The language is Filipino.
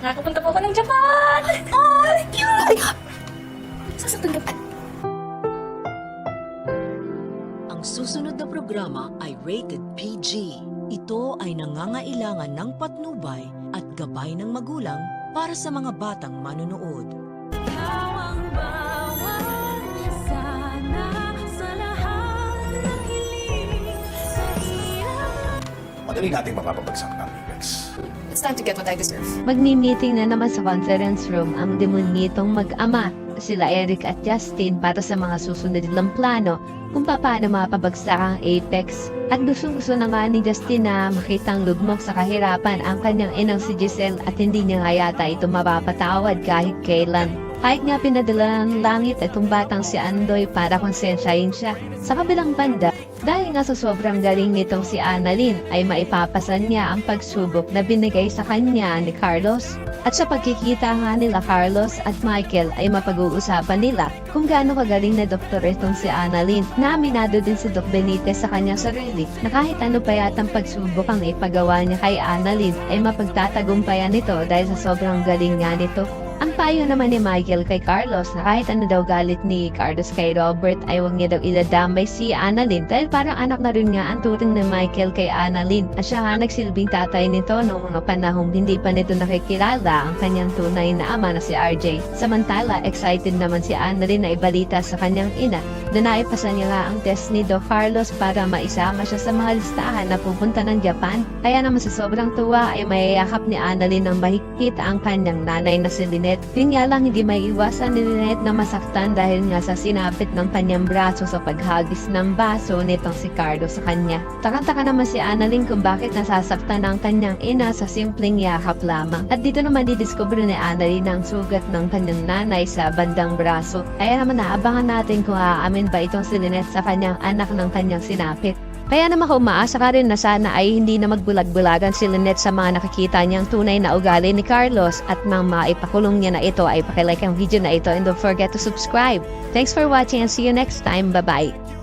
Nakakapunta po ako ng Japan! Oh, cute! Sasaktan ka. Ang susunod na programa ay rated PG. Ito ay nangangailangan ng patnubay at gabay ng magulang para sa mga batang manonood. Madali nating mapapabagsak ang Eagles. It's time to get what I deserve. Magmi-meeting na naman sa conference room ang demonyitong mag-ama, sila Eric at Justin para sa mga susunod nilang plano kung paano mapabagsak ang Apex. At gusto na nga ni Justin na makitang lugmok sa kahirapan ang kanyang inang si Giselle at hindi niya nga yata ito mapapatawad kahit kailan. Kahit nga pinadala ng langit itong batang si Andoy para konsensyahin siya. Sa kabilang banda, dahil nga sa sobrang galing nitong si Annalyn ay maipapasan niya ang pagsubok na binigay sa kanya ni Carlos. At sa pagkikita nga nila Carlos at Michael ay mapag-uusapan nila kung gaano kagaling na doktor itong si Annalyn. Na aminado din si Doc Benitez sa kanyang sarili na kahit ano pa yatang pagsubok ang ipagawa niya kay Annalyn ay mapagtatagumpayan nito dahil sa sobrang galing nga nito. Ang payo naman ni Michael kay Carlos na kahit ano daw galit ni Carlos kay Robert ay huwag niya daw iladamay si Annalyn dahil parang anak na rin nga ang turing ni Michael kay Annalyn at siya nga nagsilbing tatay nito noong mga panahong hindi pa nito nakikilala ang kanyang tunay na ama na si RJ. Samantala, excited naman si Annalyn na ibalita sa kanyang ina na naipasa niya nga ang test ni Doc Carlos para maisama siya sa mga listahan na pupunta ng Japan. Kaya naman sa sobrang tuwa ay mayayakap ni Annalyn ng mahigpit ang kanyang nanay na si Lynette. Yun nga lang hindi maiiwasan ni Lynette na masaktan dahil nga sa sinapit ng kanyang braso sa paghagis ng baso nitong si Carlos sa kanya. Takang-taka naman si Annalyn kung bakit nasasaktan ang kanyang ina sa simpleng yakap lamang. At dito naman didiscover ni Annalyn ang sugat ng kanyang nanay sa bandang braso. Kaya naman naabangan natin kung aamin ba itong si Lynette sa kanyang anak ng kanyang sinapit. Kaya naman umaasa ka rin na sana ay hindi na magbulag-bulagan si Lynette sa mga nakikita niyang tunay na ugali ni Carlos at nang maipakulong niya na ito ay pakilike ang video na ito and don't forget to subscribe. Thanks for watching and see you next time. Bye-bye!